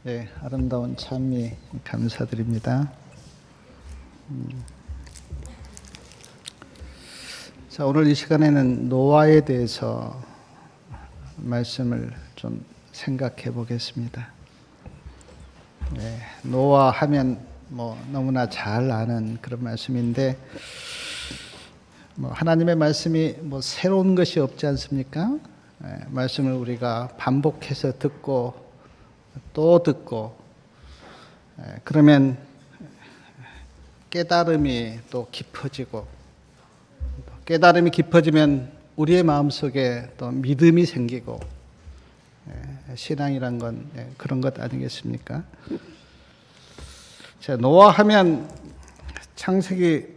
네, 아름다운 찬미 감사드립니다. 자, 오늘 이 시간에는 노아에 대해서 말씀을 좀 생각해 보겠습니다. 네, 노아 하면 너무나 잘 아는 그런 말씀인데, 하나님의 말씀이 새로운 것이 없지 않습니까? 네, 말씀을 우리가 반복해서 듣고 또 듣고, 그러면 깨달음이 또 깊어지고, 깨달음이 깊어지면 우리의 마음속에 또 믿음이 생기고, 신앙이란 건 그런 것 아니겠습니까? 자, 노아 하면 창세기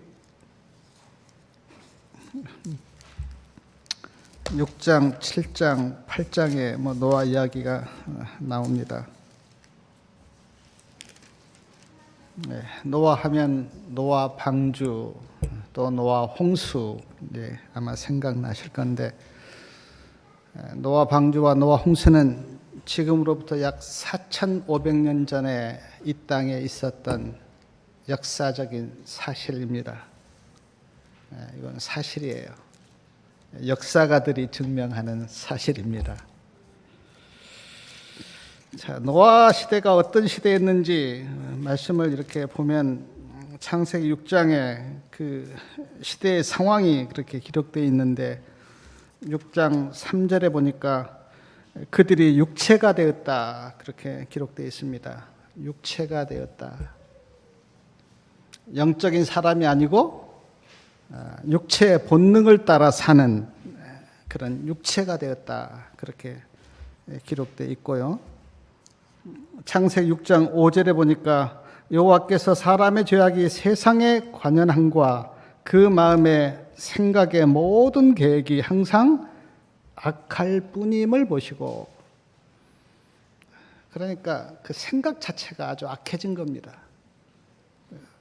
6장, 7장, 8장에 노아 이야기가 나옵니다. 노아 하면 노아 방주, 또 노아 홍수 아마 생각나실 건데, 노아 방주와 노아 홍수는 지금으로부터 약 4,500년 전에 이 땅에 있었던 역사적인 사실입니다. 이건 사실이에요. 역사가들이 증명하는 사실입니다. 자, 노아 시대가 어떤 시대였는지 말씀을 이렇게 보면 창세기 6장에 그 시대의 상황이 그렇게 기록되어 있는데, 6장 3절에 보니까 그들이 육체가 되었다 그렇게 기록되어 있습니다. 육체가 되었다. 영적인 사람이 아니고 육체의 본능을 따라 사는 그런 육체가 되었다 그렇게 기록되어 있고요. 창세기 6장 5절에 보니까 여호와께서 사람의 죄악이 세상에 관연함과 그 마음의 생각의 모든 계획이 항상 악할 뿐임을 보시고, 그러니까 그 생각 자체가 아주 악해진 겁니다.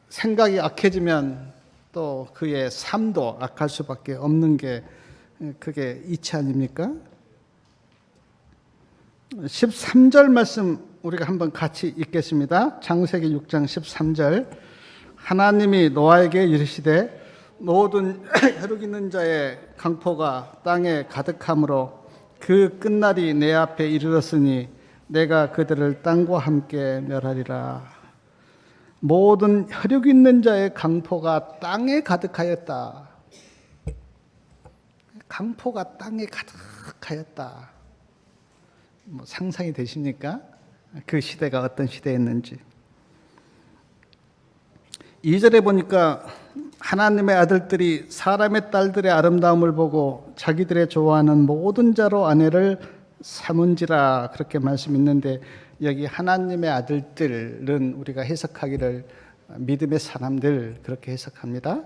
생각이 악해지면 또 그의 삶도 악할 수밖에 없는 게 그게 이치 아닙니까? 13절 말씀 우리가 한번 같이 읽겠습니다. 창세기 6장 13절. 하나님이 노아에게 이르시되 모든 혈육 있는 자의 강포가 땅에 가득함으로 그 끝날이 내 앞에 이르렀으니 내가 그들을 땅과 함께 멸하리라. 모든 혈육 있는 자의 강포가 땅에 가득하였다. 강포가 땅에 가득하였다. 상상이 되십니까? 그 시대가 어떤 시대였는지. 2절에 보니까 하나님의 아들들이 사람의 딸들의 아름다움을 보고 자기들의 좋아하는 모든 자로 아내를 삼은지라 그렇게 말씀 있는데, 여기 하나님의 아들들은 우리가 해석하기를 믿음의 사람들 그렇게 해석합니다.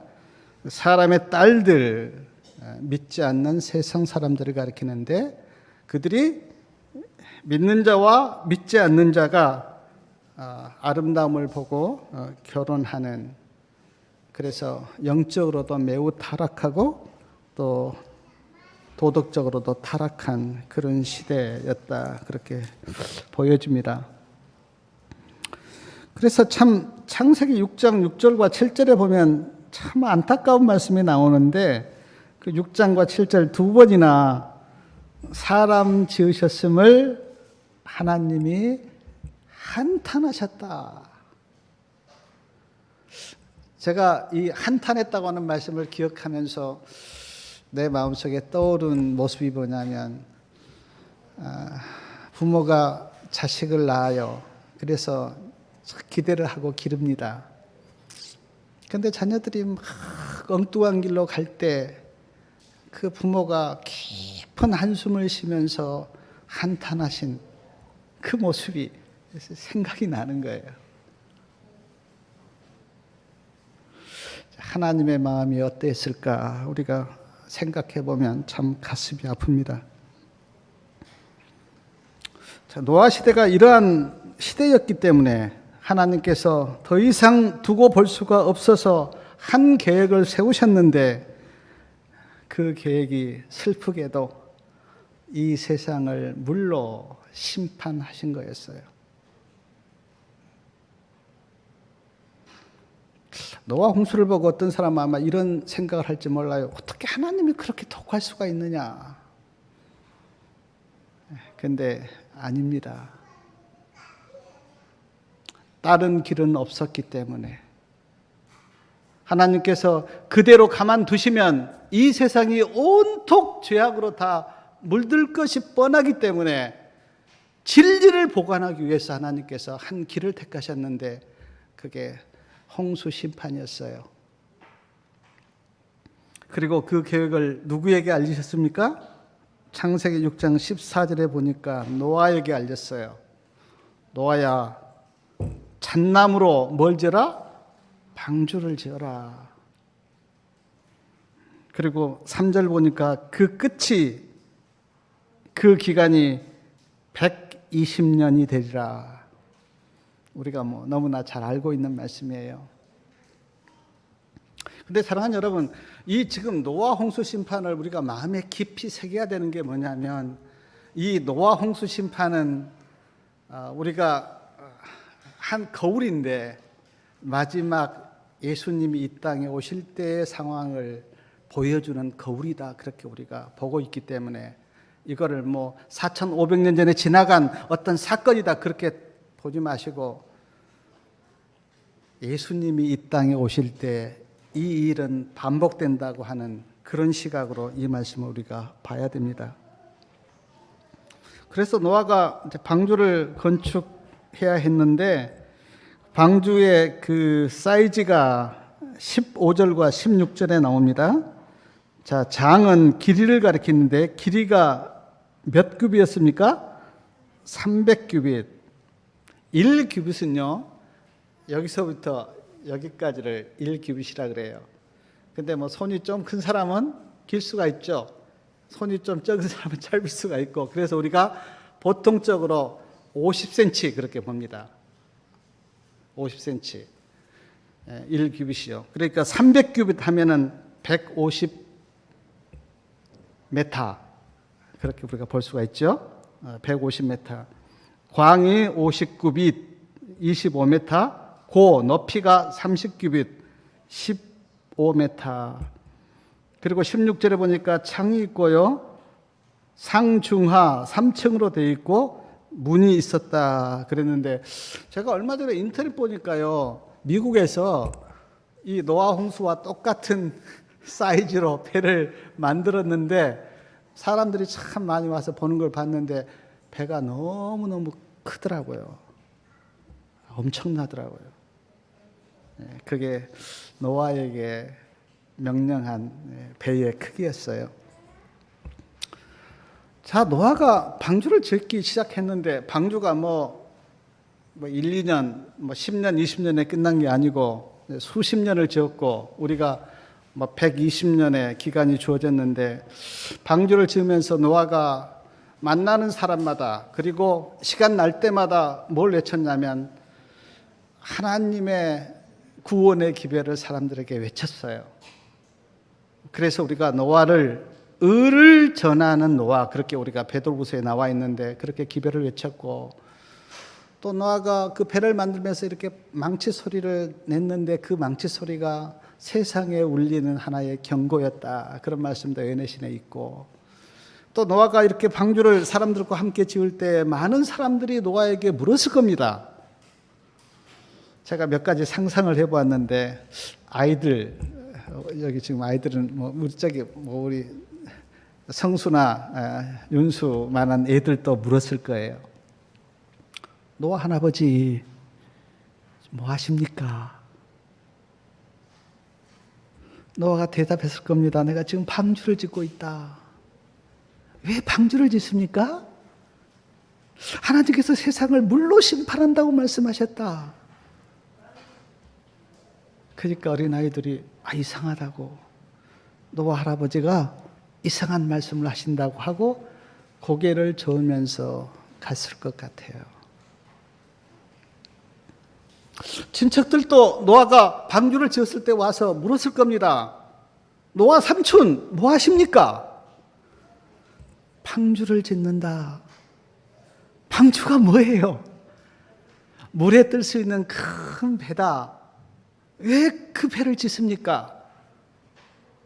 사람의 딸들, 믿지 않는 세상 사람들을 가리키는데, 그들이 믿는 자와 믿지 않는 자가 아름다움을 보고 결혼하는, 그래서 영적으로도 매우 타락하고 또 도덕적으로도 타락한 그런 시대였다 그렇게 보여집니다. 그래서 참 창세기 6장 6절과 7절에 보면 참 안타까운 말씀이 나오는데, 그 6장과 7절 두 번이나 사람 지으셨음을 하나님이 한탄하셨다. 제가 이 한탄했다고 하는 말씀을 기억하면서 내 마음속에 떠오른 모습이 뭐냐면, 부모가 자식을 낳아요. 그래서 기대를 하고 기릅니다. 그런데 자녀들이 막 엉뚱한 길로 갈 때 그 부모가 깊은 한숨을 쉬면서 한탄하신 그 모습이 생각이 나는 거예요. 하나님의 마음이 어땠을까 우리가 생각해 보면 참 가슴이 아픕니다. 자, 노아 시대가 이러한 시대였기 때문에 하나님께서 더 이상 두고 볼 수가 없어서 한 계획을 세우셨는데, 그 계획이 슬프게도 이 세상을 물로 심판하신 거였어요. 노아 홍수를 보고 어떤 사람은 아마 이런 생각을 할지 몰라요. 어떻게 하나님이 그렇게 독할 수가 있느냐. 근데 아닙니다. 다른 길은 없었기 때문에 하나님께서 그대로 가만두시면 이 세상이 온통 죄악으로 다 물들 것이 뻔하기 때문에 진리를 보관하기 위해서 하나님께서 한 길을 택하셨는데 그게 홍수 심판이었어요. 그리고 그 계획을 누구에게 알리셨습니까? 창세기 6장 14절에 보니까 노아에게 알렸어요. 노아야, 잣나무로 뭘 지어라? 방주를 지어라. 그리고 3절 보니까 그 끝이, 그 기간이 120년이 되리라. 우리가 너무나 잘 알고 있는 말씀이에요. 근데 사랑하는 여러분, 이 지금 노아 홍수 심판을 우리가 마음에 깊이 새겨야 되는 게 뭐냐면, 이 노아 홍수 심판은 우리가 한 거울인데 마지막 예수님이 이 땅에 오실 때의 상황을 보여주는 거울이다. 그렇게 우리가 보고 있기 때문에 이거를 4,500년 전에 지나간 어떤 사건이다. 그렇게 보지 마시고 예수님이 이 땅에 오실 때 이 일은 반복된다고 하는 그런 시각으로 이 말씀을 우리가 봐야 됩니다. 그래서 노아가 이제 방주를 건축해야 했는데 방주의 그 사이즈가 15절과 16절에 나옵니다. 자, 장은 길이를 가리키는데 길이가 몇 규빗이었습니까? 300규빗. 1규빗은요, 여기서부터 여기까지를 1규빗이라 그래요. 근데 손이 좀 큰 사람은 길 수가 있죠. 손이 좀 적은 사람은 짧을 수가 있고, 그래서 우리가 보통적으로 50cm 그렇게 봅니다. 50cm. 1규빗이요. 그러니까 300규빗 하면은 150m. 그렇게 우리가 볼 수가 있죠. 150m. 광이 50규빗, 25m. 고 높이가 30규빗, 15m. 그리고 16절에 보니까 창이 있고요. 상중하 3층으로 되어 있고 문이 있었다 그랬는데, 제가 얼마 전에 인터넷 보니까요, 미국에서 이 노아 홍수와 똑같은 사이즈로 배를 만들었는데 사람들이 참 많이 와서 보는 걸 봤는데 배가 너무너무 크더라고요. 엄청나더라고요. 그게 노아에게 명령한 배의 크기였어요. 자, 노아가 방주를 짓기 시작했는데 방주가 1, 2년, 10년, 20년에 끝난 게 아니고 수십 년을 지었고 우리가 120년의 기간이 주어졌는데, 방주를 지으면서 노아가 만나는 사람마다 그리고 시간 날 때마다 뭘 외쳤냐면 하나님의 구원의 기별을 사람들에게 외쳤어요. 그래서 우리가 노아를 의를 전하는 노아, 그렇게 우리가 베드로후서에 나와 있는데 그렇게 기별을 외쳤고, 또 노아가 그 배를 만들면서 이렇게 망치 소리를 냈는데 그 망치 소리가 세상에 울리는 하나의 경고였다. 그런 말씀도 요한계시록에 있고, 또 노아가 이렇게 방주를 사람들과 함께 지을 때 많은 사람들이 노아에게 물었을 겁니다. 제가 몇 가지 상상을 해보았는데, 아이들, 여기 지금 아이들은 우리 성수나 윤수만한 애들도 물었을 거예요. 노아 할아버지 뭐 하십니까? 노아가 대답했을 겁니다. 내가 지금 방주를 짓고 있다. 왜 방주를 짓습니까? 하나님께서 세상을 물로 심판한다고 말씀하셨다. 그러니까 어린아이들이 이상하다고, 노아 할아버지가 이상한 말씀을 하신다고 하고 고개를 저으면서 갔을 것 같아요. 친척들도 노아가 방주를 지었을 때 와서 물었을 겁니다. 노아 삼촌 뭐 하십니까? 방주를 짓는다. 방주가 뭐예요? 물에 뜰 수 있는 큰 배다. 왜 그 배를 짓습니까?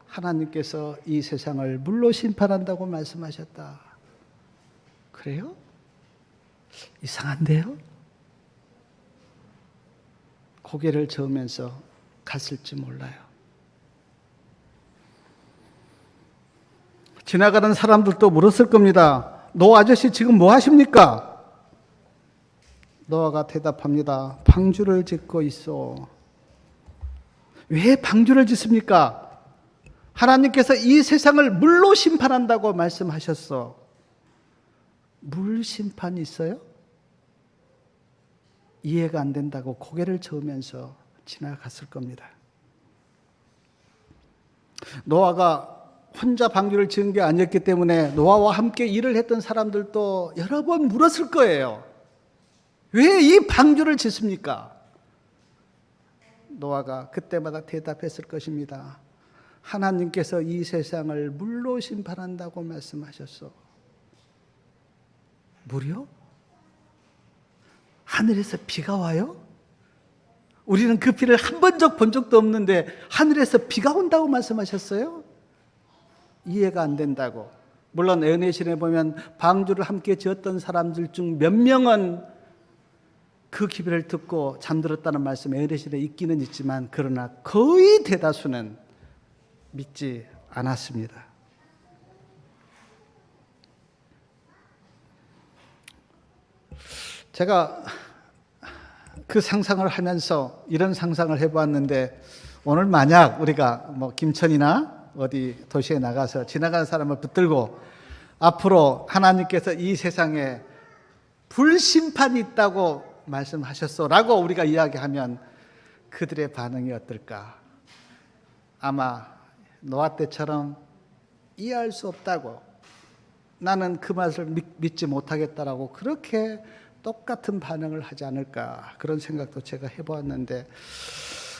하나님께서 이 세상을 물로 심판한다고 말씀하셨다. 그래요? 이상한데요? 고개를 저으면서 갔을지 몰라요. 지나가는 사람들도 물었을 겁니다. 노아 아저씨 지금 뭐 하십니까? 노아가 대답합니다. 방주를 짓고 있어. 왜 방주를 짓습니까? 하나님께서 이 세상을 물로 심판한다고 말씀하셨어. 물 심판이 있어요? 이해가 안 된다고 고개를 저으면서 지나갔을 겁니다. 노아가 혼자 방주를 지은 게 아니었기 때문에 노아와 함께 일을 했던 사람들도 여러 번 물었을 거예요. 왜 이 방주를 짓습니까? 노아가 그때마다 대답했을 것입니다. 하나님께서 이 세상을 물로 심판한다고 말씀하셨어. 물이요? 하늘에서 비가 와요? 우리는 그 비를 한 번 본 적도 없는데 하늘에서 비가 온다고 말씀하셨어요? 이해가 안 된다고. 물론 에네실에 보면 방주를 함께 지었던 사람들 중 몇 명은 그 기별을 듣고 잠들었다는 말씀 에네실에 있기는 있지만 그러나 거의 대다수는 믿지 않았습니다. 제가 그 상상을 하면서 이런 상상을 해보았는데 오늘 만약 우리가 뭐 김천이나 어디 도시에 나가서 지나가는 사람을 붙들고 앞으로 하나님께서 이 세상에 불심판이 있다고 말씀하셨소라고 우리가 이야기하면 그들의 반응이 어떨까? 아마 노아 때처럼 이해할 수 없다고, 나는 그 맛을 믿지 못하겠다라고 그렇게 똑같은 반응을 하지 않을까, 그런 생각도 제가 해보았는데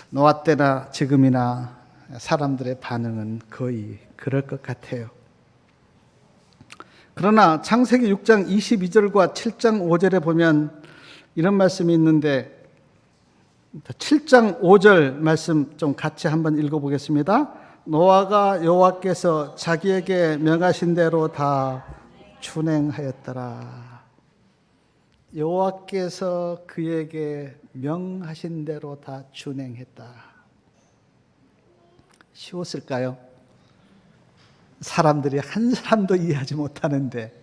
노아 때나 지금이나 사람들의 반응은 거의 그럴 것 같아요. 그러나 창세기 6장 22절과 7장 5절에 보면 이런 말씀이 있는데 7장 5절 말씀 좀 같이 한번 읽어보겠습니다. 노아가 여호와께서 자기에게 명하신 대로 다 준행하였더라. 여호와께서 그에게 명하신 대로 다 준행했다. 쉬웠을까요? 사람들이 한 사람도 이해하지 못하는데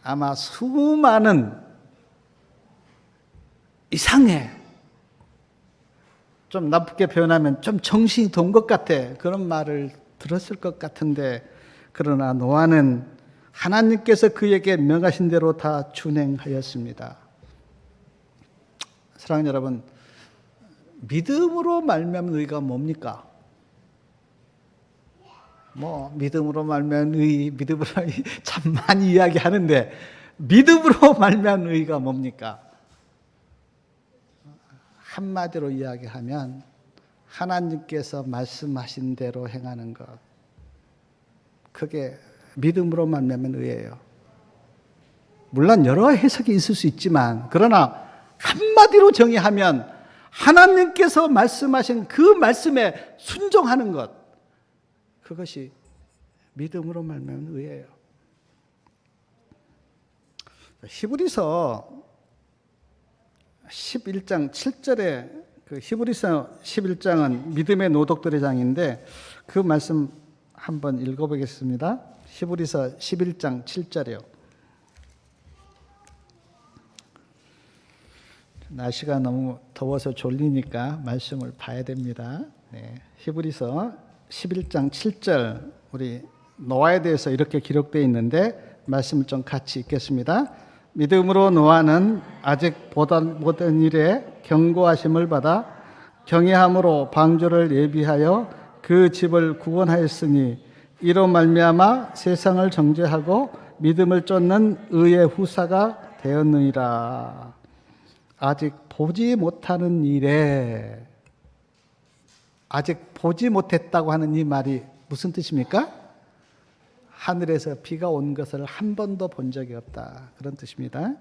아마 수많은 이상해, 좀 나쁘게 표현하면 좀 정신이 돈 것 같아, 그런 말을 들었을 것 같은데, 그러나 노아는 하나님께서 그에게 명하신 대로 다 준행하였습니다. 사랑하는 여러분, 믿음으로 말미암은 의가 뭡니까? 뭐 믿음으로 말미암은 의, 믿음으로 참 많이 이야기하는데 믿음으로 말미암은 의가 뭡니까? 한마디로 이야기하면 하나님께서 말씀하신 대로 행하는 것, 그게 믿음으로 말미암은 의예요. 물론 여러 해석이 있을 수 있지만 그러나 한마디로 정의하면 하나님께서 말씀하신 그 말씀에 순종하는 것, 그것이 믿음으로 말미암은 의예요. 히브리서 11장 7절에, 그 히브리서 11장은 믿음의 노독들의 장인데 그 말씀 한번 읽어보겠습니다. 히브리서 11장 7절이요. 날씨가 너무 더워서 졸리니까 말씀을 봐야 됩니다. 네. 히브리서 11장 7절, 우리 노아에 대해서 이렇게 기록되어 있는데 말씀을 좀 같이 읽겠습니다. 믿음으로 노아는 아직 보던 일에 경고하심을 받아 경외함으로 방주를 예비하여 그 집을 구원하였으니 이로 말미암아 세상을 정죄하고 믿음을 쫓는 의의 후사가 되었느니라. 아직 보지 못하는 일에, 아직 보지 못했다고 하는 이 말이 무슨 뜻입니까? 하늘에서 비가 온 것을 한 번도 본 적이 없다, 그런 뜻입니다.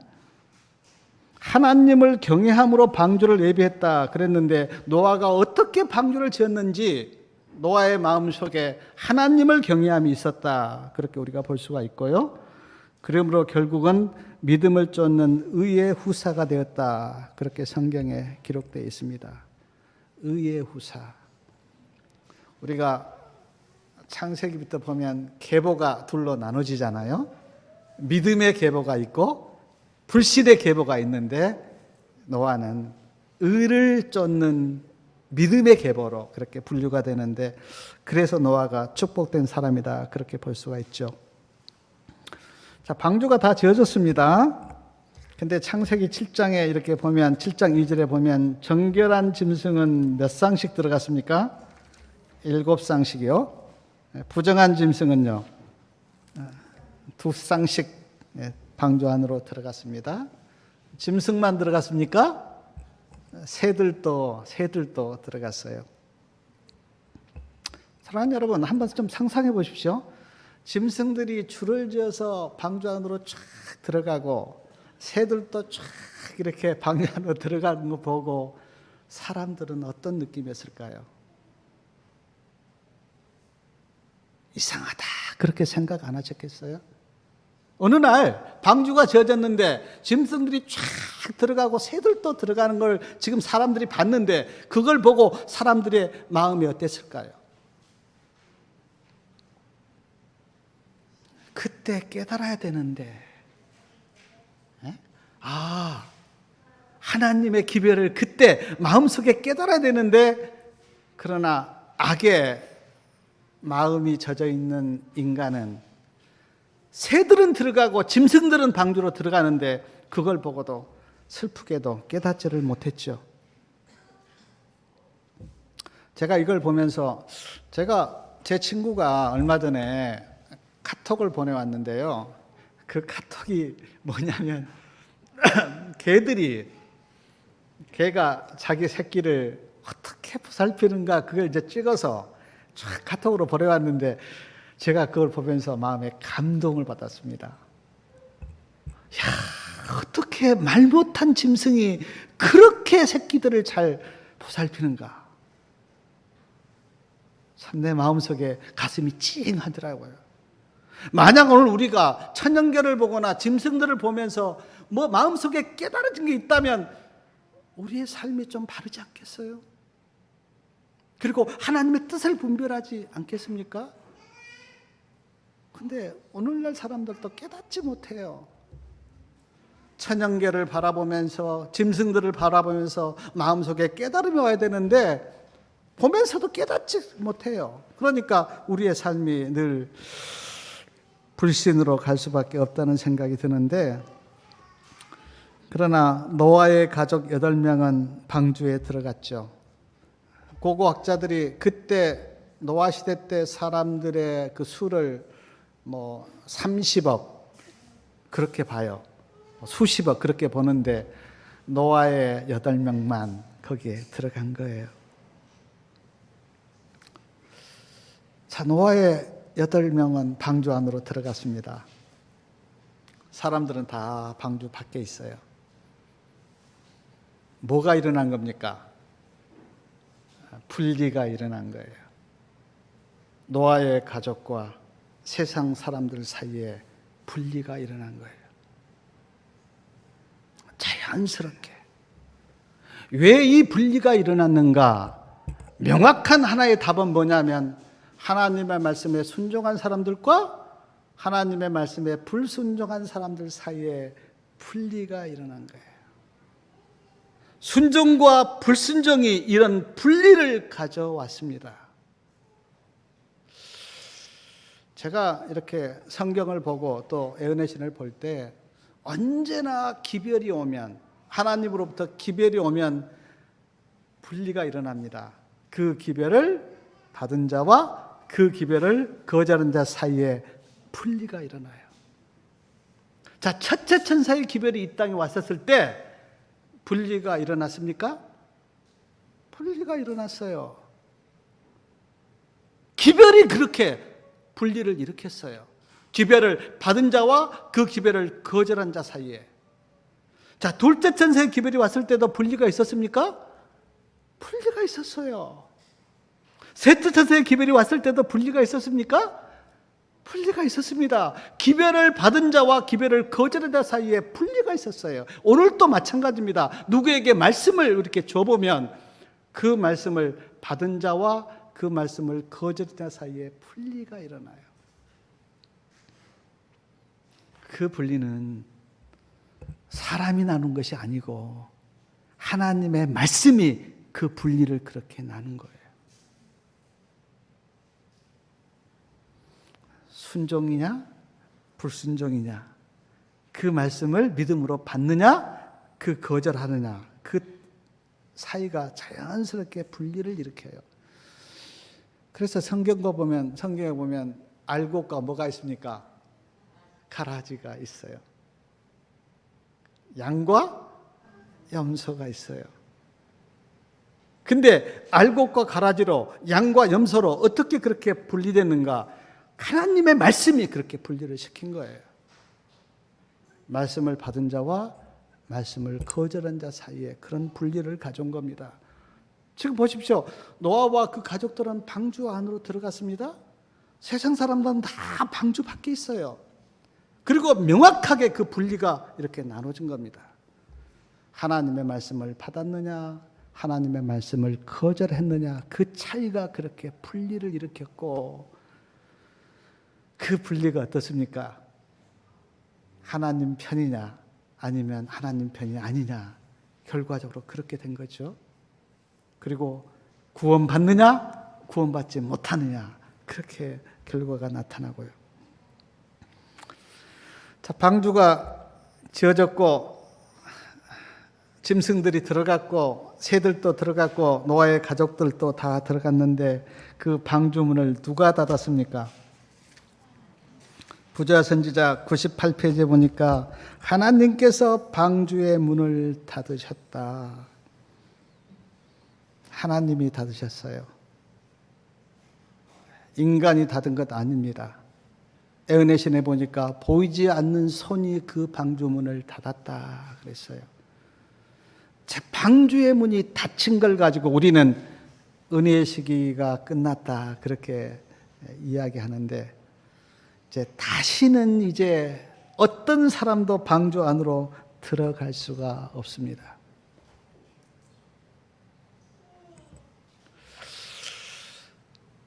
하나님을 경외함으로 방주를 예비했다 그랬는데 노아가 어떻게 방주를 지었는지 노아의 마음속에 하나님을 경외함이 있었다 그렇게 우리가 볼 수가 있고요. 그러므로 결국은 믿음을 쫓는 의의 후사가 되었다 그렇게 성경에 기록되어 있습니다. 의의 후사. 우리가 창세기부터 보면 계보가 둘로 나눠지잖아요. 믿음의 계보가 있고 불신의 계보가 있는데 노아는 의를 쫓는 믿음의 계보로 그렇게 분류가 되는데 그래서 노아가 축복된 사람이다 그렇게 볼 수가 있죠. 자, 방주가 다 지어졌습니다. 근데 창세기 7장에 이렇게 보면 7장 2절에 보면 정결한 짐승은 몇 쌍씩 들어갔습니까? 7쌍씩이요. 부정한 짐승은요 2쌍씩 방주 안으로 들어갔습니다. 짐승만 들어갔습니까? 새들도 들어갔어요. 사랑하는 여러분, 한번 좀 상상해 보십시오. 짐승들이 줄을 지어서 방주 안으로 쫙 들어가고 새들도 쫙 이렇게 방주 안으로 들어가는 거 보고 사람들은 어떤 느낌이었을까요? 이상하다 그렇게 생각 안 하셨겠어요? 어느 날 방주가 지어졌는데 짐승들이 쫙 들어가고 새들도 들어가는 걸 지금 사람들이 봤는데 그걸 보고 사람들의 마음이 어땠을까요? 그때 깨달아야 되는데 하나님의 기별을 그때 마음속에 깨달아야 되는데 그러나 악의 마음이 젖어 있는 인간은 새들은 들어가고 짐승들은 방주로 들어가는데 그걸 보고도 슬프게도 깨닫지를 못했죠. 제가 이걸 보면서 제 친구가 얼마 전에 카톡을 보내왔는데요. 그 카톡이 뭐냐면 개가 자기 새끼를 어떻게 보살피는가 그걸 이제 찍어서 쫙 카톡으로 보내왔는데 제가 그걸 보면서 마음에 감동을 받았습니다. 야, 어떻게 말 못한 짐승이 그렇게 새끼들을 잘 보살피는가? 참 내 마음속에 가슴이 찡하더라고요. 만약 오늘 우리가 천연계를 보거나 짐승들을 보면서 뭐 마음속에 깨달아진 게 있다면 우리의 삶이 좀 바르지 않겠어요? 그리고 하나님의 뜻을 분별하지 않겠습니까? 근데 오늘날 사람들도 깨닫지 못해요. 천연계를 바라보면서 짐승들을 바라보면서 마음속에 깨달음이 와야 되는데 보면서도 깨닫지 못해요. 그러니까 우리의 삶이 늘 불신으로 갈 수밖에 없다는 생각이 드는데 그러나 노아의 가족 8명은 방주에 들어갔죠. 고고학자들이 그때 노아 시대 때 사람들의 그 수를 30억 그렇게 봐요. 수십억 그렇게 보는데 노아의 8명만 거기에 들어간 거예요. 자, 노아의 8명은 방주 안으로 들어갔습니다. 사람들은 다 방주 밖에 있어요. 뭐가 일어난 겁니까? 분리가 일어난 거예요. 노아의 가족과 세상 사람들 사이에 분리가 일어난 거예요. 자연스럽게. 왜 이 분리가 일어났는가? 명확한 하나의 답은 뭐냐면 하나님의 말씀에 순종한 사람들과 하나님의 말씀에 불순종한 사람들 사이에 분리가 일어난 거예요. 순종과 불순종이 이런 분리를 가져왔습니다. 제가 이렇게 성경을 보고 또 애은혜 신을 볼 때 언제나 기별이 오면 하나님으로부터 기별이 오면 분리가 일어납니다. 그 기별을 받은 자와 그 기별을 거절한 자 사이에 분리가 일어나요. 자, 첫째 천사의 기별이 이 땅에 왔었을 때 분리가 일어났습니까? 분리가 일어났어요. 기별이 그렇게 분리를 일으켰어요. 기별을 받은 자와 그 기별을 거절한 자 사이에. 자, 둘째 천사의 기별이 왔을 때도 분리가 있었습니까? 분리가 있었어요. 셋째 천사의 기별이 왔을 때도 분리가 있었습니까? 분리가 있었습니다. 기별을 받은 자와 기별을 거절한 자 사이에 분리가 있었어요. 오늘도 마찬가지입니다. 누구에게 말씀을 이렇게 줘보면 그 말씀을 받은 자와 그 말씀을 거절한 자 사이에 분리가 일어나요. 그 분리는 사람이 나눈 것이 아니고 하나님의 말씀이 그 분리를 그렇게 나눈 거예요. 순종이냐 불순종이냐, 그 말씀을 믿음으로 받느냐 그 거절하느냐, 그 사이가 자연스럽게 분리를 일으켜요. 그래서 성경에 보면 알곡과 뭐가 있습니까? 가라지가 있어요. 양과 염소가 있어요. 근데 알곡과 가라지로, 양과 염소로 어떻게 그렇게 분리됐는가? 하나님의 말씀이 그렇게 분리를 시킨 거예요. 말씀을 받은 자와 말씀을 거절한 자 사이에 그런 분리를 가져온 겁니다. 지금 보십시오. 노아와 그 가족들은 방주 안으로 들어갔습니다. 세상 사람들은 다 방주 밖에 있어요. 그리고 명확하게 그 분리가 이렇게 나눠진 겁니다. 하나님의 말씀을 받았느냐, 하나님의 말씀을 거절했느냐, 그 차이가 그렇게 분리를 일으켰고, 그 분리가 어떻습니까? 하나님 편이냐 아니면 하나님 편이 아니냐, 결과적으로 그렇게 된 거죠. 그리고 구원받느냐 구원받지 못하느냐, 그렇게 결과가 나타나고요. 자, 방주가 지어졌고 짐승들이 들어갔고 새들도 들어갔고 노아의 가족들도 다 들어갔는데 그 방주문을 누가 닫았습니까? 부자 선지자 98페이지에 보니까 하나님께서 방주의 문을 닫으셨다. 하나님이 닫으셨어요. 인간이 닫은 것 아닙니다. 에어내신에 보니까 보이지 않는 손이 그 방주문을 닫았다 그랬어요. 제 방주의 문이 닫힌 걸 가지고 우리는 은혜의 시기가 끝났다 그렇게 이야기하는데, 이제 다시는 이제 어떤 사람도 방주 안으로 들어갈 수가 없습니다.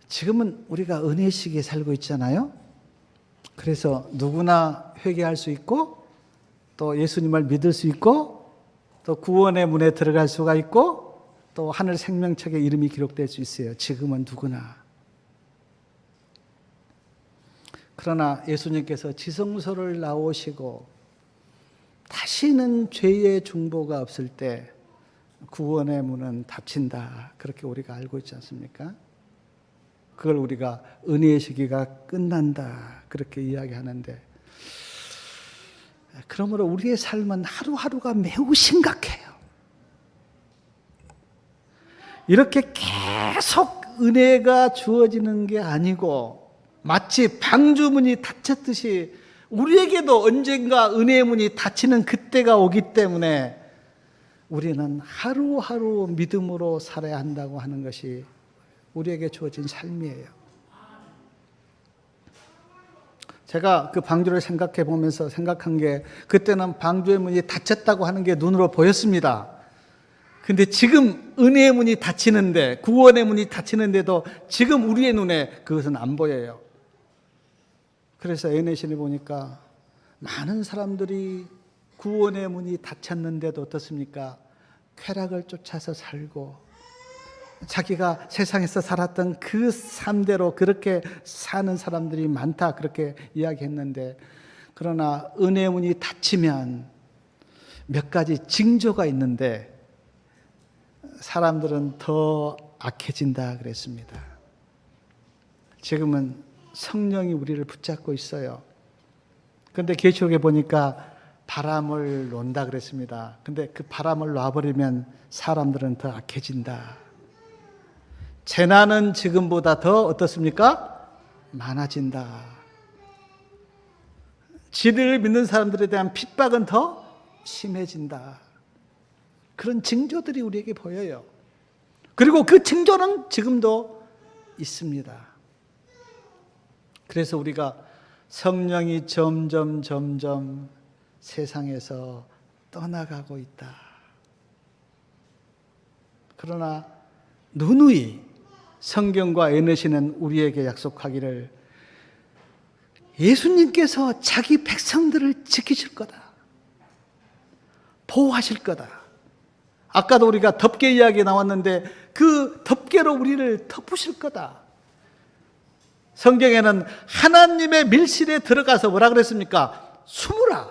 지금은 우리가 은혜의 시기에 살고 있잖아요. 그래서 누구나 회개할 수 있고 또 예수님을 믿을 수 있고 또 구원의 문에 들어갈 수가 있고 또 하늘 생명책에 이름이 기록될 수 있어요. 지금은 누구나. 그러나 예수님께서 지성소를 나오시고 다시는 죄의 중보가 없을 때 구원의 문은 닫힌다. 그렇게 우리가 알고 있지 않습니까? 그걸 우리가 은혜의 시기가 끝난다 그렇게 이야기하는데, 그러므로 우리의 삶은 하루하루가 매우 심각해요. 이렇게 계속 은혜가 주어지는 게 아니고 마치 방주문이 닫혔듯이 우리에게도 언젠가 은혜의 문이 닫히는 그때가 오기 때문에 우리는 하루하루 믿음으로 살아야 한다고 하는 것이 우리에게 주어진 삶이에요. 제가 그 방주를 생각해 보면서 생각한 게, 그때는 방주의 문이 닫혔다고 하는 게 눈으로 보였습니다. 근데 지금 은혜의 문이 닫히는데, 구원의 문이 닫히는데도 지금 우리의 눈에 그것은 안 보여요. 그래서 에네신에 보니까 많은 사람들이 구원의 문이 닫혔는데도 어떻습니까? 쾌락을 쫓아서 살고 자기가 세상에서 살았던 그 삶대로 그렇게 사는 사람들이 많다 그렇게 이야기했는데, 그러나 은혜의 문이 닫히면 몇 가지 징조가 있는데 사람들은 더 악해진다 그랬습니다. 지금은 성령이 우리를 붙잡고 있어요. 그런데 계시록에 보니까 바람을 논다 그랬습니다. 근데 그 바람을 놔버리면 사람들은 더 악해진다. 재난은 지금보다 더 어떻습니까? 많아진다. 진리를 믿는 사람들에 대한 핍박은 더 심해진다. 그런 징조들이 우리에게 보여요. 그리고 그 징조는 지금도 있습니다. 그래서 우리가 성령이 점점 세상에서 떠나가고 있다. 그러나 누누이 성경과 에너시는 우리에게 약속하기를 예수님께서 자기 백성들을 지키실 거다. 보호하실 거다. 아까도 우리가 덮개 이야기 나왔는데 그 덮개로 우리를 덮으실 거다. 성경에는 하나님의 밀실에 들어가서 뭐라 그랬습니까? 숨으라.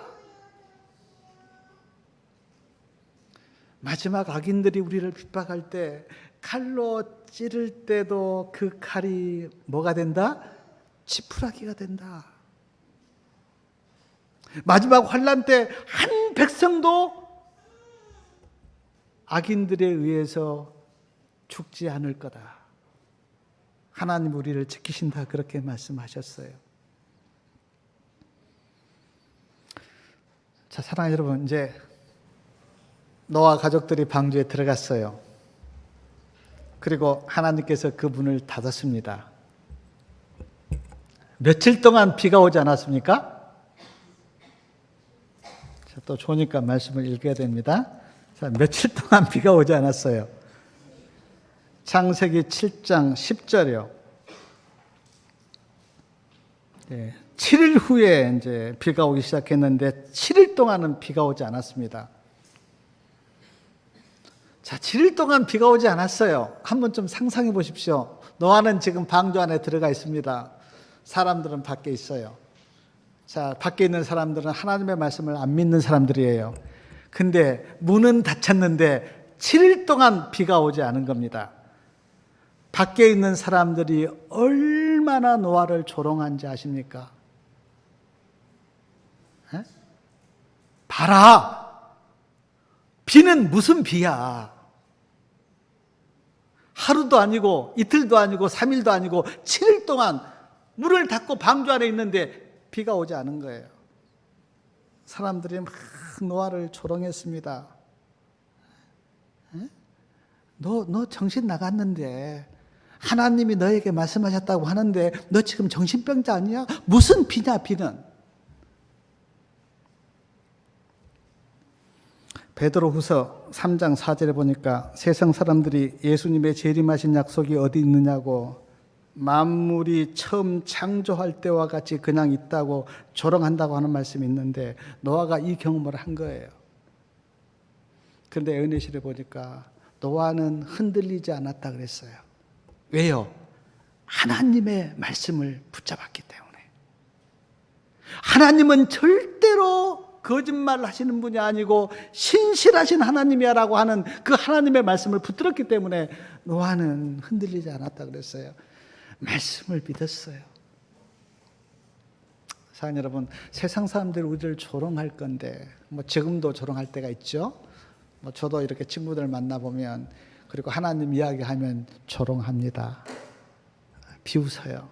마지막 악인들이 우리를 핍박할 때 칼로 찌를 때도 그 칼이 뭐가 된다? 지푸라기가 된다. 마지막 환난 때 한 백성도 악인들에 의해서 죽지 않을 거다. 하나님 우리를 지키신다 그렇게 말씀하셨어요. 자, 사랑하는 여러분, 이제 노아 가족들이 방주에 들어갔어요. 그리고 하나님께서 그 문을 닫았습니다. 며칠 동안 비가 오지 않았습니까? 자, 또 좋으니까 말씀을 읽어야 됩니다. 자, 며칠 동안 비가 오지 않았어요. 창세기 7장 10절이요. 네, 7일 후에 이제 비가 오기 시작했는데 7일 동안은 비가 오지 않았습니다. 자, 7일 동안 비가 오지 않았어요. 한번 좀 상상해 보십시오. 노아는 지금 방주 안에 들어가 있습니다. 사람들은 밖에 있어요. 자, 밖에 있는 사람들은 하나님의 말씀을 안 믿는 사람들이에요. 근데 문은 닫혔는데 7일 동안 비가 오지 않은 겁니다. 밖에 있는 사람들이 얼마나 노아를 조롱한지 아십니까? 에? 봐라! 비는 무슨 비야? 하루도 아니고 이틀도 아니고 3일도 아니고 7일 동안 문을 닫고 방주 안에 있는데 비가 오지 않은 거예요. 사람들이 막 노아를 조롱했습니다. 너 정신 나갔는데 하나님이 너에게 말씀하셨다고 하는데 너 지금 정신병자 아니야? 무슨 비냐 비는? 베드로후서 3장 4절에 보니까 세상 사람들이 예수님의 재림하신 약속이 어디 있느냐고 만물이 처음 창조할 때와 같이 그냥 있다고 조롱한다고 하는 말씀이 있는데 노아가 이 경험을 한 거예요. 그런데 은혜실에 보니까 노아는 흔들리지 않았다 그랬어요. 왜요? 하나님의 말씀을 붙잡았기 때문에. 하나님은 절대로 거짓말 하시는 분이 아니고 신실하신 하나님이야라고 하는 그 하나님의 말씀을 붙들었기 때문에 노아는 흔들리지 않았다 그랬어요. 말씀을 믿었어요. 사랑하는 여러분, 세상 사람들이 우리를 조롱할 건데 지금도 조롱할 때가 있죠. 저도 이렇게 친구들 만나보면 그리고 하나님 이야기하면 조롱합니다. 비웃어요.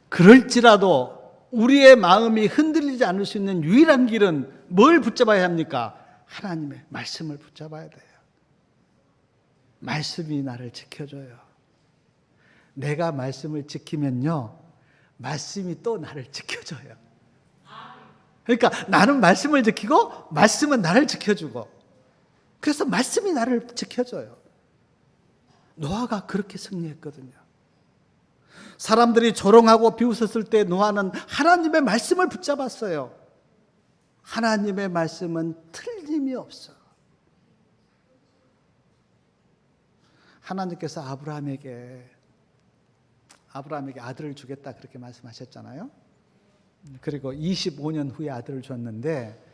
그럴지라도 우리의 마음이 흔들리지 않을 수 있는 유일한 길은 뭘 붙잡아야 합니까? 하나님의 말씀을 붙잡아야 돼요. 말씀이 나를 지켜줘요. 내가 말씀을 지키면요, 말씀이 또 나를 지켜줘요. 그러니까 나는 말씀을 지키고 말씀은 나를 지켜주고, 그래서 말씀이 나를 지켜줘요. 노아가 그렇게 승리했거든요. 사람들이 조롱하고 비웃었을 때 노아는 하나님의 말씀을 붙잡았어요. 하나님의 말씀은 틀림이 없어. 하나님께서 아브라함에게 아들을 주겠다 그렇게 말씀하셨잖아요. 그리고 25년 후에 아들을 줬는데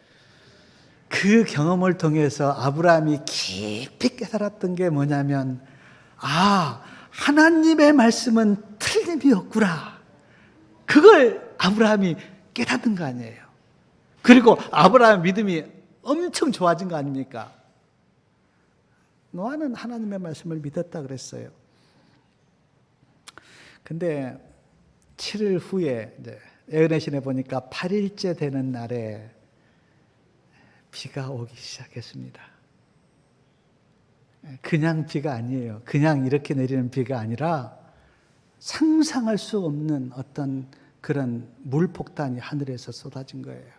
그 경험을 통해서 아브라함이 깊이 깨달았던 게 뭐냐면 하나님의 말씀은 틀림이 없구나. 그걸 아브라함이 깨닫는 거 아니에요. 그리고 아브라함의 믿음이 엄청 좋아진 거 아닙니까? 노아는 하나님의 말씀을 믿었다 그랬어요. 근데 7일 후에 이제 예언의 신에 보니까 8일째 되는 날에 비가 오기 시작했습니다. 그냥 비가 아니에요. 그냥 이렇게 내리는 비가 아니라 상상할 수 없는 어떤 그런 물폭탄이 하늘에서 쏟아진 거예요.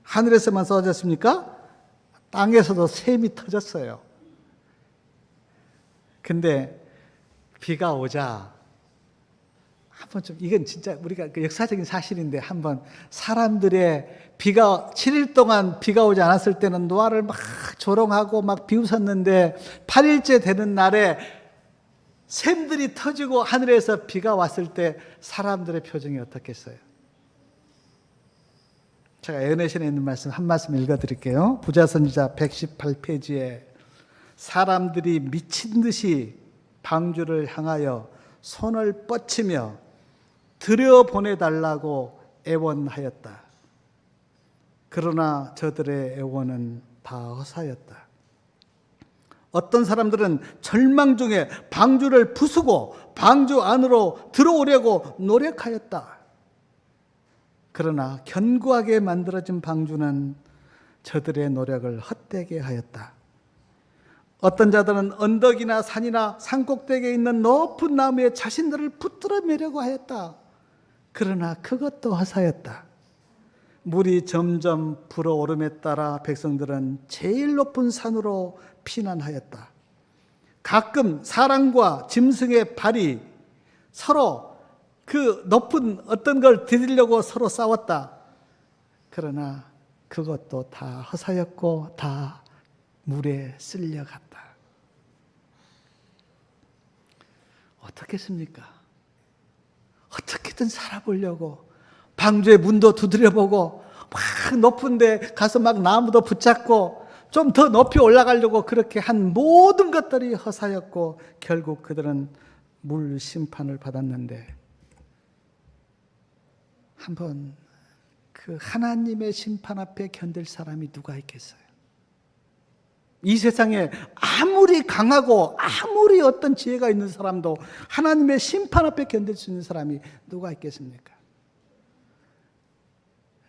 하늘에서만 쏟아졌습니까? 땅에서도 샘이 터졌어요. 근데 비가 오자 한번 좀, 이건 진짜 우리가 그 역사적인 사실인데, 한번 사람들의 비가 7일 동안 비가 오지 않았을 때는 노아를 막 조롱하고 막 비웃었는데 8일째 되는 날에 샘들이 터지고 하늘에서 비가 왔을 때 사람들의 표정이 어떻겠어요? 제가 에어내션에 있는 말씀 한 말씀 읽어드릴게요. 부자선지자 118페이지에 사람들이 미친 듯이 방주를 향하여 손을 뻗치며 들여보내달라고 애원하였다. 그러나 저들의 애원은 다 헛사였다. 어떤 사람들은 절망 중에 방주를 부수고 방주 안으로 들어오려고 노력하였다. 그러나 견고하게 만들어진 방주는 저들의 노력을 헛되게 하였다. 어떤 자들은 언덕이나 산이나 산꼭대기에 있는 높은 나무에 자신들을 붙들어 매려고 하였다. 그러나 그것도 헛사였다. 물이 점점 불어오름에 따라 백성들은 제일 높은 산으로 피난하였다. 가끔 사람과 짐승의 발이 서로 그 높은 어떤 걸 디디려고 서로 싸웠다. 그러나 그것도 다 헛사였고 다 물에 쓸려갔다. 어떻겠습니까? 어떻게든 살아보려고 방주의 문도 두드려보고 막 높은 데 가서 막 나무도 붙잡고 좀 더 높이 올라가려고 그렇게 한 모든 것들이 헛사였고 결국 그들은 물 심판을 받았는데, 한번 그 하나님의 심판 앞에 견딜 사람이 누가 있겠어요? 이 세상에 아무리 강하고 아무리 어떤 지혜가 있는 사람도 하나님의 심판 앞에 견딜 수 있는 사람이 누가 있겠습니까?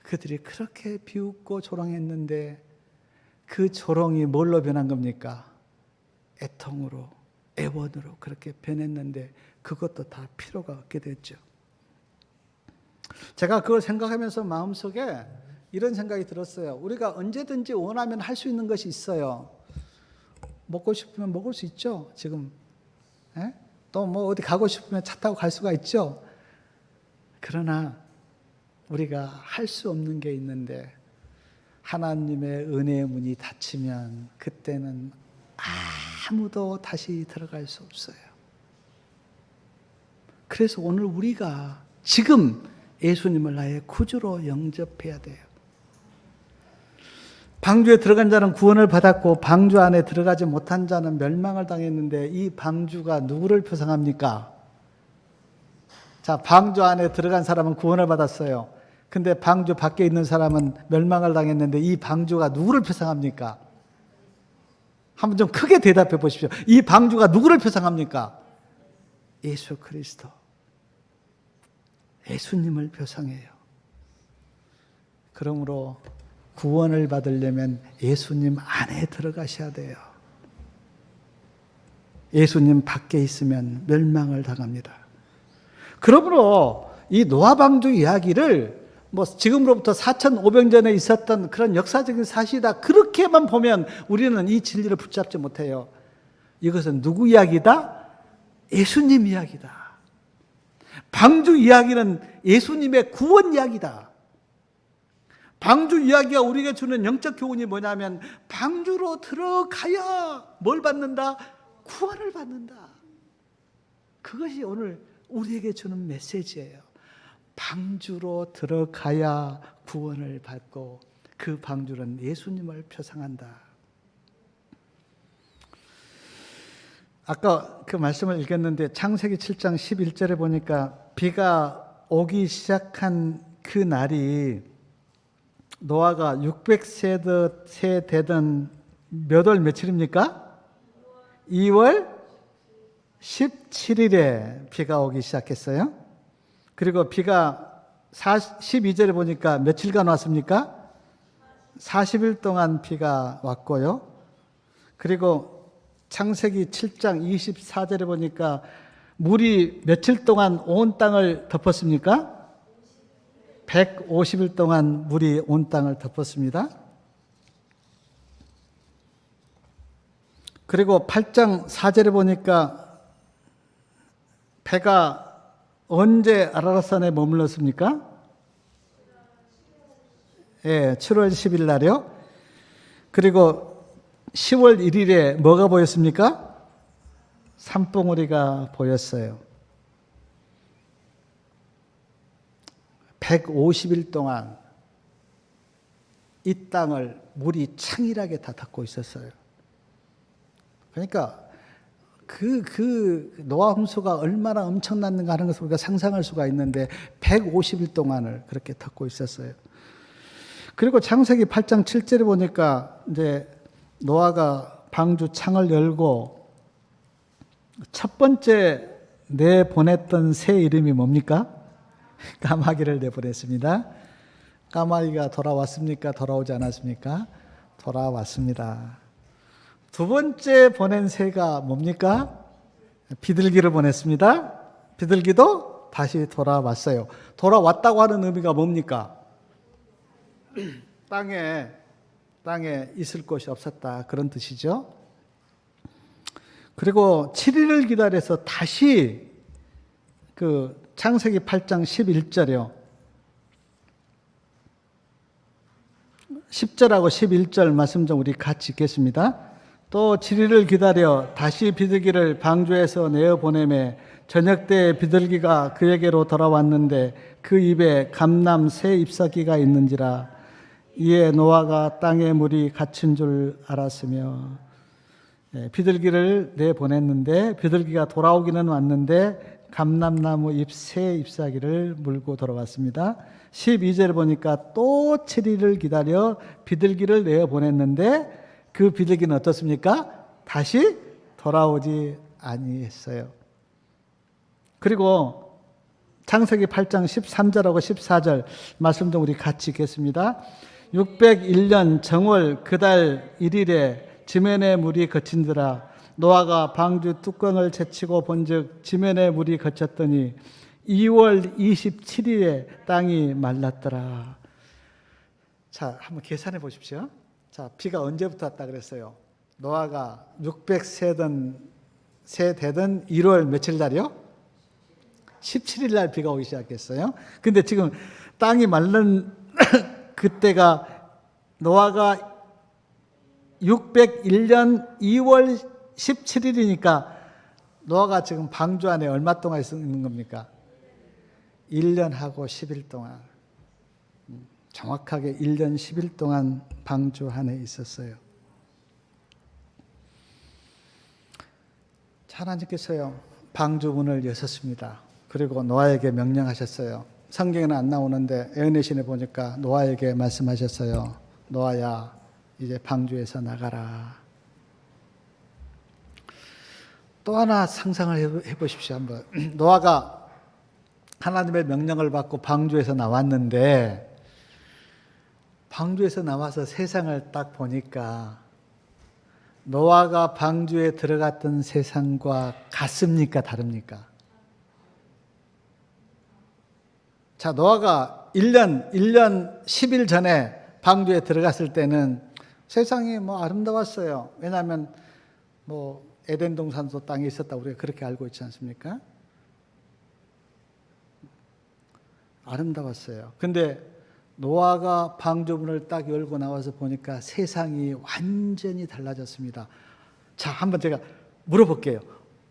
그들이 그렇게 비웃고 조롱했는데 그 조롱이 뭘로 변한 겁니까? 애통으로, 애원으로 그렇게 변했는데 그것도 다 필요가 없게 됐죠. 제가 그걸 생각하면서 마음속에 이런 생각이 들었어요. 우리가 언제든지 원하면 할 수 있는 것이 있어요. 먹고 싶으면 먹을 수 있죠, 지금. 또 뭐 어디 가고 싶으면 차 타고 갈 수가 있죠. 그러나 우리가 할 수 없는 게 있는데, 하나님의 은혜의 문이 닫히면 그때는 아무도 다시 들어갈 수 없어요. 그래서 오늘 우리가 지금 예수님을 나의 구주로 영접해야 돼요. 방주에 들어간 자는 구원을 받았고 방주 안에 들어가지 못한 자는 멸망을 당했는데, 이 방주가 누구를 표상합니까? 자, 방주 안에 들어간 사람은 구원을 받았어요. 근데 방주 밖에 있는 사람은 멸망을 당했는데 이 방주가 누구를 표상합니까? 한번 좀 크게 대답해 보십시오. 이 방주가 누구를 표상합니까? 예수 그리스도, 예수님을 표상해요. 그러므로 구원을 받으려면 예수님 안에 들어가셔야 돼요. 예수님 밖에 있으면 멸망을 당합니다. 그러므로 이 노아 방주 이야기를 뭐 지금으로부터 4,500년 전에 있었던 그런 역사적인 사실이다, 그렇게만 보면 우리는 이 진리를 붙잡지 못해요. 이것은 누구 이야기다? 예수님 이야기다. 방주 이야기는 예수님의 구원 이야기다. 방주 이야기가 우리에게 주는 영적 교훈이 뭐냐면, 방주로 들어가야 뭘 받는다? 구원을 받는다. 그것이 오늘 우리에게 주는 메시지예요. 방주로 들어가야 구원을 받고 그 방주는 예수님을 표상한다. 아까 그 말씀을 읽었는데 창세기 7장 11절에 보니까 비가 오기 시작한 그 날이 노아가 600세 되던 몇 월 며칠입니까? 2월 17일에 비가 오기 시작했어요. 그리고 비가 12절에 보니까 며칠간 왔습니까? 40일 동안 비가 왔고요. 그리고 창세기 7장 24절에 보니까 물이 며칠 동안 온 땅을 덮었습니까? 150일 동안 물이 온 땅을 덮었습니다. 그리고 8장 4절에 보니까 배가 언제 아라랏산에 머물렀습니까? 예, 7월 10일 날이요. 그리고 10월 1일에 뭐가 보였습니까? 산봉우리가 보였어요. 150일 동안 이 땅을 물이 창일하게 다 덮고 있었어요. 그러니까 그 노아 홍수가 얼마나 엄청났는가 하는 것을 우리가 상상할 수가 있는데 150일 동안을 그렇게 덮고 있었어요. 그리고 창세기 8장 7절에 보니까 이제 노아가 방주 창을 열고 첫 번째 내보냈던 새 이름이 뭡니까? 까마귀를 내보냈습니다. 까마귀가 돌아왔습니까? 돌아오지 않았습니까? 돌아왔습니다. 두 번째 보낸 새가 뭡니까? 비둘기를 보냈습니다. 비둘기도 다시 돌아왔어요. 돌아왔다고 하는 의미가 뭡니까? 땅에 있을 곳이 없었다, 그런 뜻이죠. 그리고 7일을 기다려서 다시 그 창세기 8장 11절이요. 10절하고 11절 말씀 좀 우리 같이 읽겠습니다. 또 7일을 기다려 다시 비둘기를 방주에서 내어보내매 저녁 때 비둘기가 그에게로 돌아왔는데 그 입에 감람 새 잎사귀가 있는지라. 이에 노아가 땅에 물이 갇힌 줄 알았으며, 비둘기를 내보냈는데 비둘기가 돌아오기는 왔는데 감람나무 잎 새 잎사귀를 물고 돌아왔습니다. 12절을 보니까 또 7일을 기다려 비둘기를 내어보냈는데 그 비둘기는 어떻습니까? 다시 돌아오지 아니했어요. 그리고 창세기 8장 13절하고 14절 말씀 좀 우리 같이 읽겠습니다. 601년 정월 그달 1일에 지면에 물이 거친더라. 노아가 방주 뚜껑을 제치고 본즉 지면에 물이 거쳤더니 2월 27일에 땅이 말랐더라. 자, 한번 계산해 보십시오. 자, 비가 언제부터 왔다 그랬어요? 노아가 600세 되던 1월 며칠 날이요? 17일 날 비가 오기 시작했어요. 근데 지금 땅이 마른 그때가 노아가 601년 2월 17일이니까 노아가 지금 방주 안에 얼마 동안 있는 겁니까? 1년하고 10일 동안. 정확하게 1년 10일 동안 방주 안에 있었어요. 하나님께서요, 방주 문을 여셨습니다. 그리고 노아에게 명령하셨어요. 성경에는 안 나오는데 예언의 보니까 노아에게 말씀하셨어요. 노아야, 이제 방주에서 나가라. 또 하나 상상을 해보십시오. 한번. 노아가 하나님의 명령을 받고 방주에서 나왔는데 방주에서 나와서 세상을 딱 보니까 노아가 방주에 들어갔던 세상과 같습니까? 다릅니까? 자, 노아가 1년 10일 전에 방주에 들어갔을 때는 세상이 아름다웠어요. 왜냐하면 에덴 동산도 땅에 있었다고 우리가 그렇게 알고 있지 않습니까? 아름다웠어요. 근데 노아가 방주문을 딱 열고 나와서 보니까 세상이 완전히 달라졌습니다. 자, 한번 제가 물어볼게요.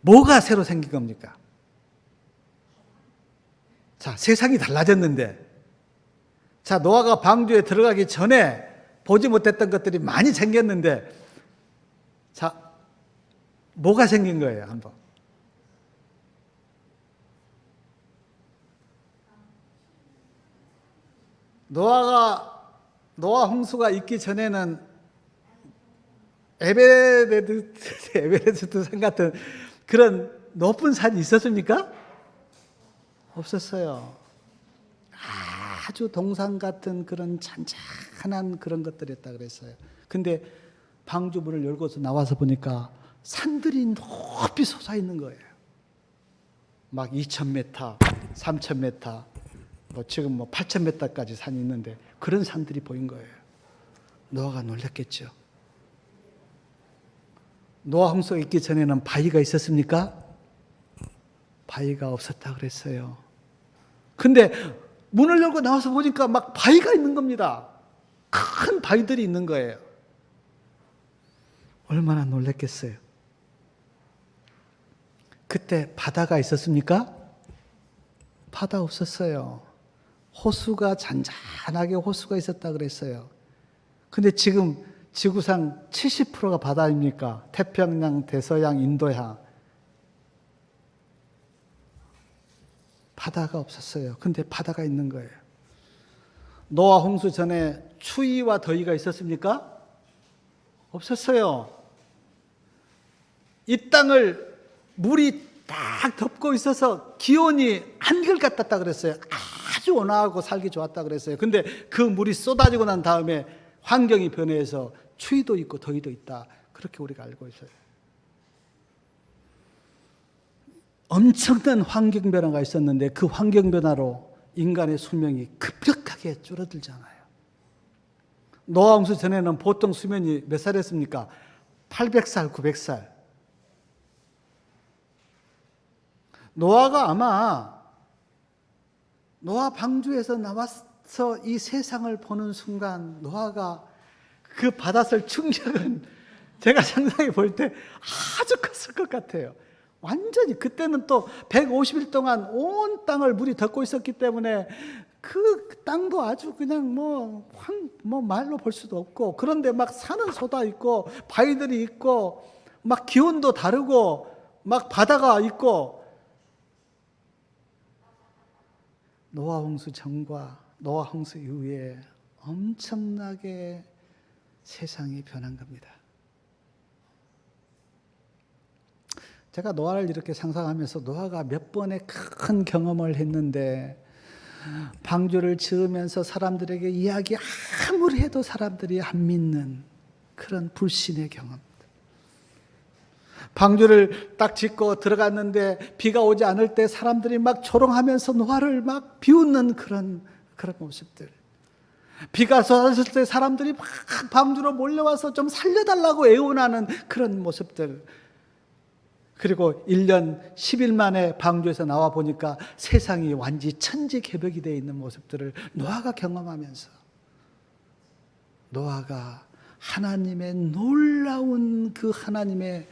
뭐가 새로 생긴 겁니까? 자, 세상이 달라졌는데, 자, 노아가 방주에 들어가기 전에 보지 못했던 것들이 많이 생겼는데, 자, 뭐가 생긴 거예요? 한번. 노아 홍수가 있기 전에는 에베레스트 산 같은 그런 높은 산이 있었습니까? 없었어요. 아주 동상 같은 그런 잔잔한 그런 것들이었다 그랬어요. 근데 방주문을 열고서 나와서 보니까 산들이 높이 솟아 있는 거예요. 막 2,000m, 3,000m, 뭐 지금 뭐 8,000m까지 산이 있는데 그런 산들이 보인 거예요. 노아가 놀랐겠죠. 노아 홍수가 있기 전에는 바위가 있었습니까? 바위가 없었다 그랬어요. 근데 문을 열고 나와서 보니까 막 바위가 있는 겁니다. 큰 바위들이 있는 거예요. 얼마나 놀랐겠어요. 그때 바다가 있었습니까? 바다 없었어요. 호수가 잔잔하게 호수가 있었다 그랬어요. 근데 지금 지구상 70%가 바다입니까? 태평양, 대서양, 인도양. 바다가 없었어요. 근데 바다가 있는 거예요. 노아 홍수 전에 추위와 더위가 있었습니까? 없었어요. 이 땅을 물이 딱 덮고 있어서 기온이 한결같았다 그랬어요. 아주 온화하고 살기 좋았다 그랬어요. 근데 그 물이 쏟아지고 난 다음에 환경이 변해서 추위도 있고 더위도 있다. 그렇게 우리가 알고 있어요. 엄청난 환경 변화가 있었는데 그 환경 변화로 인간의 수명이 급격하게 줄어들잖아요. 노아 홍수 전에는 보통 수명이 몇 살이었습니까? 800살, 900살. 노아가 아마 노아 방주에서 나와서 이 세상을 보는 순간 노아가 그 받았을 충격은 제가 상상해 볼 때 아주 컸을 것 같아요. 완전히 그때는 또 150일 동안 온 땅을 물이 덮고 있었기 때문에 그 땅도 아주 그냥 뭐 말로 볼 수도 없고, 그런데 막 산은 쏟아 있고 바위들이 있고 막 기온도 다르고 막 바다가 있고. 노아 홍수 전과 노아 홍수 이후에 엄청나게 세상이 변한 겁니다. 제가 노아를 이렇게 상상하면서 노아가 몇 번의 큰 경험을 했는데 방주를 지으면서 사람들에게 이야기 아무리 해도 사람들이 안 믿는 그런 불신의 경험. 방주를 딱 짓고 들어갔는데 비가 오지 않을 때 사람들이 막 조롱하면서 노아를 막 비웃는 그런 모습들. 비가 쏟아졌을 때 사람들이 막 방주로 몰려와서 좀 살려달라고 애원하는 그런 모습들. 그리고 1년 10일 만에 방주에서 나와 보니까 세상이 완전히 천지개벽이 되어 있는 모습들을 노아가 경험하면서 노아가 하나님의 놀라운 그 하나님의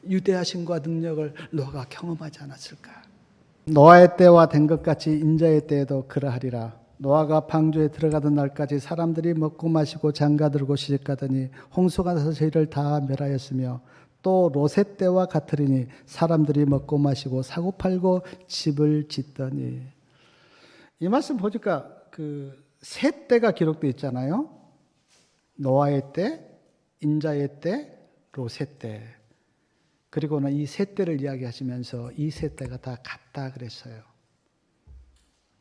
유대하심과 능력을 노아가 경험하지 않았을까? 노아의 때와 된 것 같이 인자의 때에도 그러하리라. 노아가 방주에 들어가던 날까지 사람들이 먹고 마시고 장가들고 시집가더니 홍수가 나서 저희를 다 멸하였으며 또 롯의 때와 같으리니 사람들이 먹고 마시고 사고 팔고 집을 짓더니. 이 말씀 보니까 그 세 때가 기록되어 있잖아요. 노아의 때, 인자의 때, 롯의 때. 그리고는 이 세 때를 이야기하시면서 이 세 때가 다 같다 그랬어요.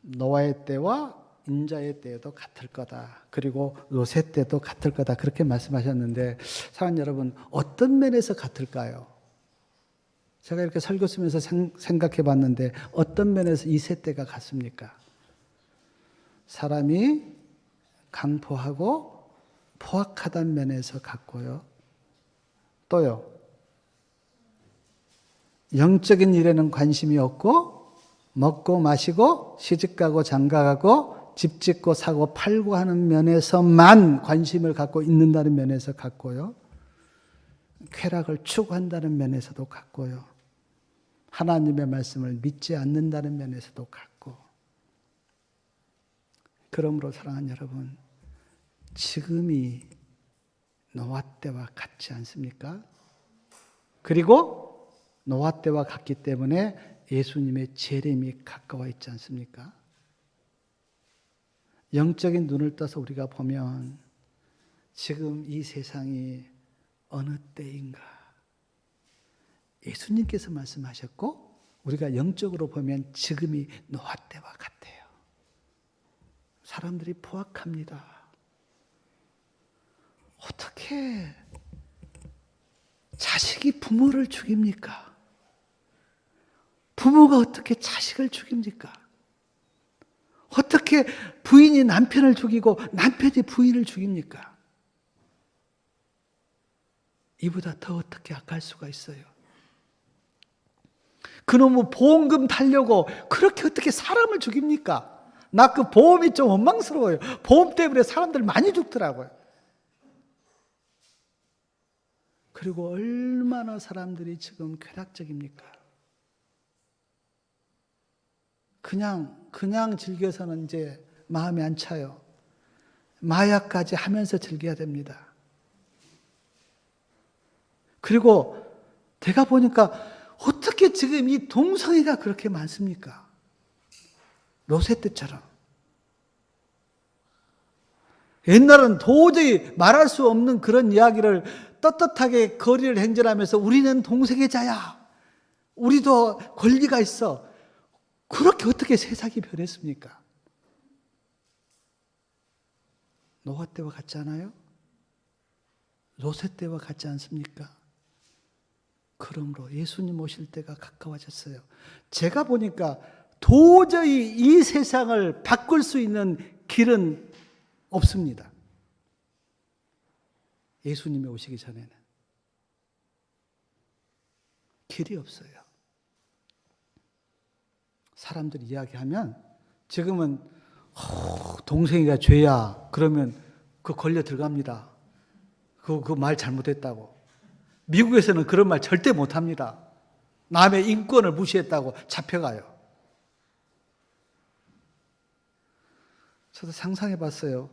노아의 때와 인자의 때도 같을 거다. 그리고 롯의 때도 같을 거다. 그렇게 말씀하셨는데 사랑하는 여러분, 어떤 면에서 같을까요? 제가 이렇게 설교 쓰면서 생각해 봤는데 어떤 면에서 이 세 때가 같습니까? 사람이 강포하고 포악하다는 면에서 같고요. 또요. 영적인 일에는 관심이 없고 먹고 마시고 시집가고 장가가고 집 짓고 사고 팔고 하는 면에서만 관심을 갖고 있는다는 면에서 같고요. 쾌락을 추구한다는 면에서도 같고요. 하나님의 말씀을 믿지 않는다는 면에서도 같고. 그러므로 사랑하는 여러분, 지금이 노아 때와 같지 않습니까? 그리고 노아 때와 같기 때문에 예수님의 재림이 가까워 있지 않습니까? 영적인 눈을 떠서 우리가 보면 지금 이 세상이 어느 때인가? 예수님께서 말씀하셨고 우리가 영적으로 보면 지금이 노아 때와 같아요. 사람들이 포악합니다. 어떻게 자식이 부모를 죽입니까? 부모가 어떻게 자식을 죽입니까? 어떻게 부인이 남편을 죽이고 남편이 부인을 죽입니까? 이보다 더 어떻게 악할 수가 있어요? 그놈의 보험금 타려고 그렇게 어떻게 사람을 죽입니까? 나 그 보험이 좀 원망스러워요. 보험 때문에 사람들 많이 죽더라고요. 그리고 얼마나 사람들이 지금 쾌락적입니까? 그냥 즐겨서는 이제 마음이 안 차요. 마약까지 하면서 즐겨야 됩니다. 그리고 제가 보니까 어떻게 지금 이 동성애가 그렇게 많습니까? 로세 때처럼. 옛날은 도저히 말할 수 없는 그런 이야기를 떳떳하게 거리를 행진하면서 우리는 동성애자야. 우리도 권리가 있어. 그렇게 어떻게 세상이 변했습니까? 노아 때와 같지 않아요? 로세 때와 같지 않습니까? 그러므로 예수님 오실 때가 가까워졌어요. 제가 보니까 도저히 이 세상을 바꿀 수 있는 길은 없습니다. 예수님이 오시기 전에는 길이 없어요. 사람들이 이야기하면 지금은 동생이가 죄야 그러면 그 걸려 들어갑니다. 그 말 잘못했다고. 미국에서는 그런 말 절대 못합니다. 남의 인권을 무시했다고 잡혀가요. 저도 상상해 봤어요.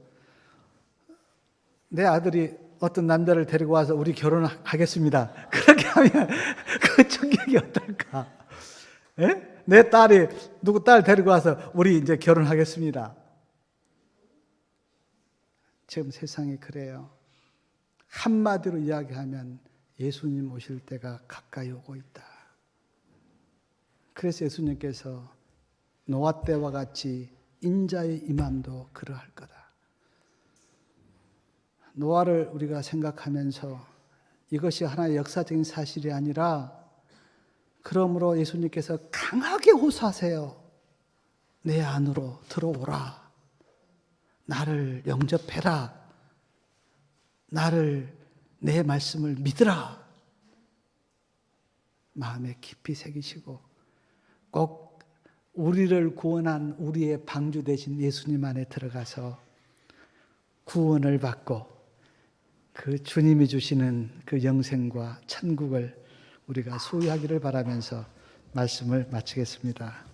내 아들이 어떤 남자를 데리고 와서 우리 결혼하겠습니다. 그렇게 하면 그 충격이 어떨까? 예? 내 딸이 누구 딸 데리고 와서 우리 이제 결혼하겠습니다. 지금 세상이 그래요. 한마디로 이야기하면 예수님 오실 때가 가까이 오고 있다. 그래서 예수님께서 노아 때와 같이 인자의 임함도 그러할 거다. 노아를 우리가 생각하면서 이것이 하나의 역사적인 사실이 아니라 그러므로 예수님께서 강하게 호소하세요. 내 안으로 들어오라. 나를 영접해라. 나를 내 말씀을 믿으라. 마음에 깊이 새기시고 꼭 우리를 구원한 우리의 방주 되신 예수님 안에 들어가서 구원을 받고 그 주님이 주시는 그 영생과 천국을 우리가 소유하기를 바라면서 말씀을 마치겠습니다.